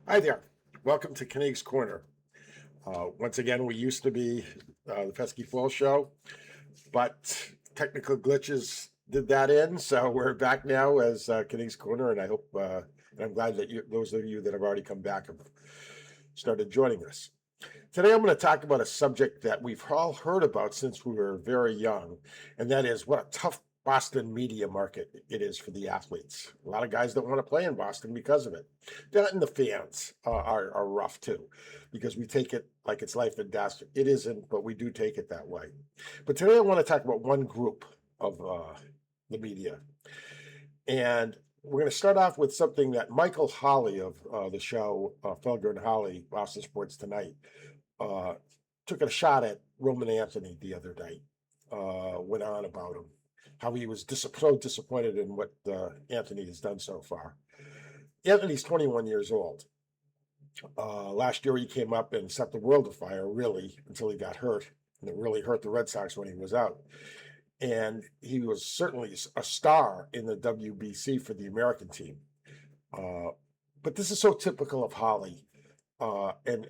Hi there. Welcome to Knieg's Corner. Once again, we used to be the Pesky Fall Show, but technical glitches did that in. So we're back now as Knieg's Corner, and I hope and I'm glad that those of you that have already come back have started joining us. Today, I'm going to talk about a subject that we've all heard about since we were very young, and that is what a tough Boston media market it is for the athletes. A lot of guys don't want to play in Boston because of it. That and the fans are rough too, because we take it like it's life and death. It isn't, but we do take it that way. But today, I want to talk about one group of the media, and we're going to start off with something that Michael Holley of the show Felger and Holley, Boston Sports Tonight, uh, took a shot at Roman Anthony the other night. Went on about him, how he was so disappointed in what Anthony has done so far. Anthony's 21 years old. Last year he came up and set the world afire, really, until he got hurt, and it really hurt the Red Sox when he was out. And he was certainly a star in the WBC for the American team. But this is so typical of Holley, and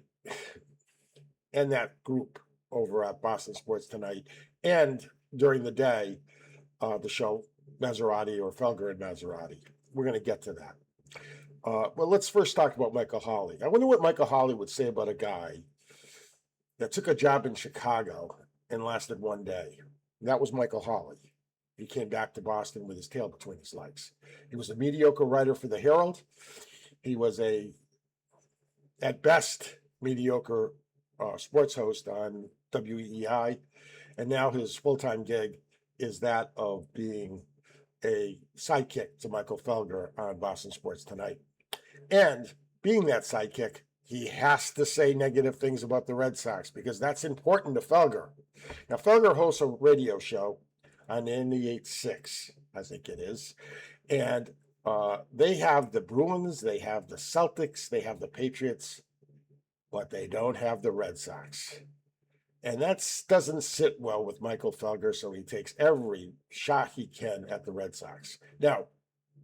that group over at Boston Sports Tonight, and during the day, the show Maserati or Felger and Maserati. We're going to get to that. Well, let's first talk about Michael Holley. I wonder what Michael Holley would say about a guy that took a job in Chicago and lasted one day. That was Michael Holley. He came back to Boston with his tail between his legs. He was a mediocre writer for the Herald. He was at best, mediocre sports host on WEEI, and now his full-time gig is that of being a sidekick to Michael Felger on Boston Sports Tonight. And being that sidekick, he has to say negative things about the Red Sox because that's important to Felger. Now, Felger hosts a radio show on 98.6, I think it is, and they have the Bruins, they have the Celtics, they have the Patriots, but they don't have the Red Sox. And that doesn't sit well with Michael Felger, so he takes every shot he can at the Red Sox. Now,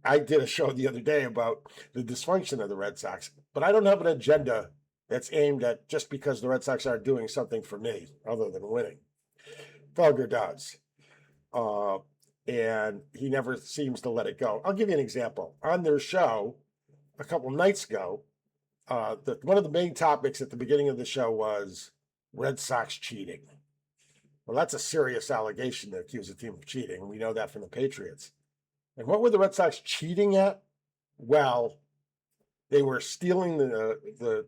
I did a show the other day about the dysfunction of the Red Sox, but I don't have an agenda that's aimed at just because the Red Sox aren't doing something for me other than winning. Felger does. And he never seems to let it go. I'll give you an example. On their show a couple nights ago, one of the main topics at the beginning of the show was Red Sox cheating. Well, that's a serious allegation to accuse a team of cheating. We know that from the Patriots. And what were the Red Sox cheating at? Well, they were stealing the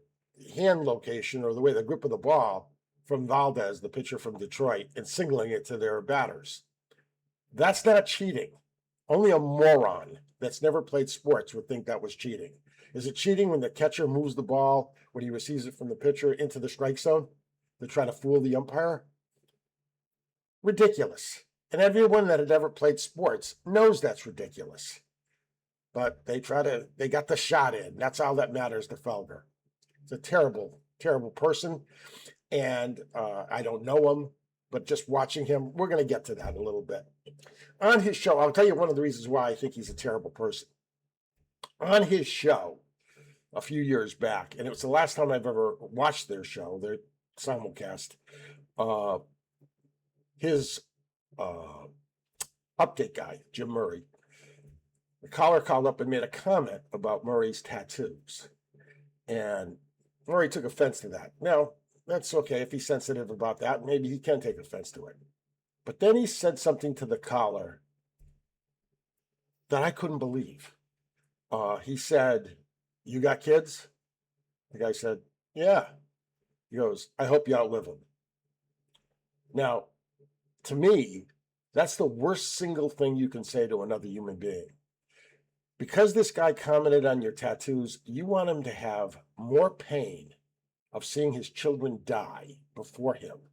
hand location or the grip of the ball from Valdez, the pitcher from Detroit, and signaling it to their batters. That's not cheating. Only a moron that's never played sports would think that was cheating. Is it cheating when the catcher moves the ball when he receives it from the pitcher into the strike zone to try to fool the umpire? Ridiculous. And everyone that had ever played sports knows that's ridiculous. But they got the shot in. That's all that matters to Felger. He's a terrible, terrible person. And I don't know him, but just watching him, we're going to get to that a little bit. On his show, I'll tell you one of the reasons why I think he's a terrible person. On his show a few years back, and it was the last time I've ever watched their show, their simulcast, his update guy, Jim Murray, the caller called up and made a comment about Murray's tattoos. And Murray took offense to that. Now, that's okay if he's sensitive about that. Maybe he can take offense to it. But then he said something to the caller that I couldn't believe. He said, "You got kids?" The guy said, "Yeah." He goes, "I hope you outlive them." Now, to me, that's the worst single thing you can say to another human being. Because this guy commented on your tattoos, you want him to have more pain of seeing his children die before him.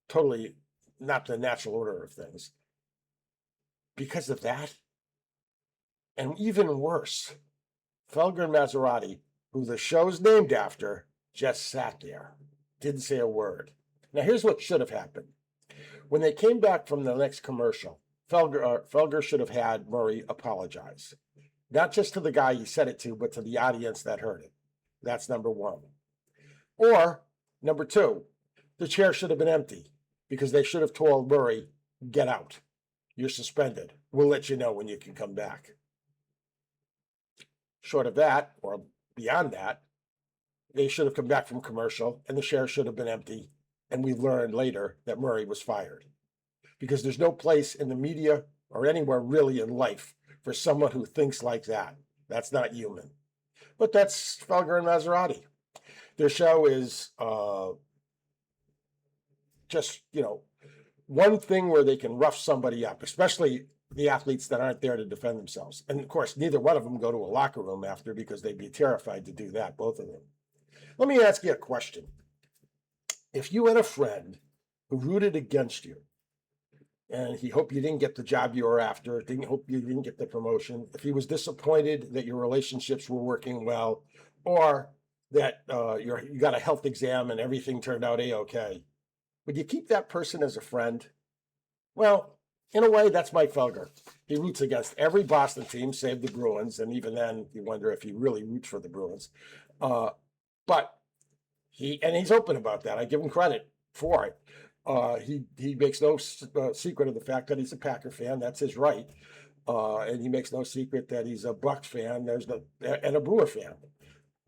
Totally not the natural order of things. Because of that, and even worse, Felger and Maserati, who the show's named after, just sat there, didn't say a word. Now, here's what should have happened. When they came back from the next commercial, Felger should have had Murray apologize. Not just to the guy he said it to, but to the audience that heard it. That's number one. Or number two, the chair should have been empty because they should have told Murray, get out. You're suspended. We'll let you know when you can come back. Short of that, or beyond that, they should have come back from commercial and the chair should have been empty. And we learned later that Murray was fired. Because there's no place in the media or anywhere really in life for someone who thinks like that. That's not human. But that's Felger and Maserati. Their show is just, one thing where they can rough somebody up, especially the athletes that aren't there to defend themselves. And of course, neither one of them go to a locker room after because they'd be terrified to do that, both of them. Let me ask you a question. If you had a friend who rooted against you, and he hoped you didn't get the job you were after, hope you didn't get the promotion, if he was disappointed that your relationships were working well, or that you got a health exam and everything turned out A-okay, would you keep that person as a friend? Well, in a way, that's Mike Felger. He roots against every Boston team, save the Bruins, and even then, you wonder if he really roots for the Bruins. But he's open about that. I give him credit for it. He makes no secret of the fact that he's a Packer fan. That's his right. And he makes no secret that he's a Bucs fan. And a Brewer fan.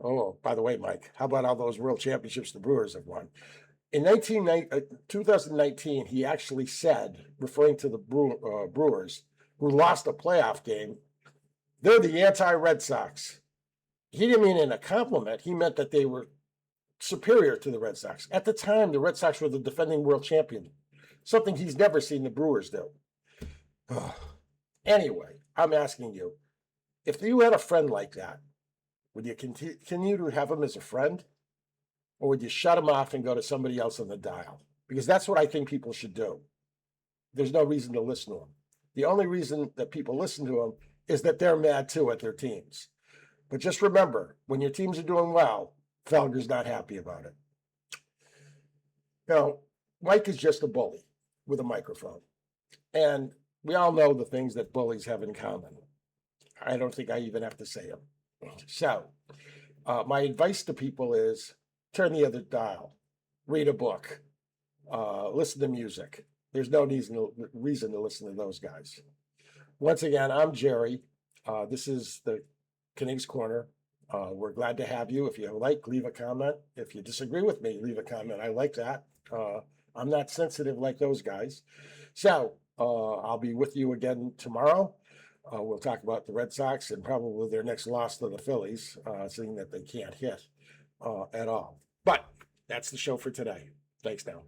Oh, by the way, Mike, how about all those world championships the Brewers have won? In 2019, he actually said, referring to the Brewers, who lost a playoff game, they're the anti-Red Sox. He didn't mean it in a compliment. He meant that they were superior to the Red Sox. At the time, the Red Sox were the defending world champion, something he's never seen the Brewers do. Anyway, I'm asking you, if you had a friend like that, would you continue to have him as a friend? Or would you shut him off and go to somebody else on the dial? Because that's what I think people should do. There's no reason to listen to him. The only reason that people listen to him is that they're mad too at their teams. But just remember, when your teams are doing well, Felger's not happy about it. Now, Mike is just a bully with a microphone. And we all know the things that bullies have in common. I don't think I even have to say them. So, my advice to people is turn the other dial, read a book, listen to music. There's no reason to listen to those guys. Once again, I'm Jerry. This is the Knigs Corner. We're glad to have you. If you like, leave a comment. If you disagree with me, leave a comment. I like that. I'm not sensitive like those guys. So I'll be with you again tomorrow. We'll talk about the Red Sox and probably their next loss to the Phillies, seeing that they can't hit at all. But that's the show for today. Thanks now.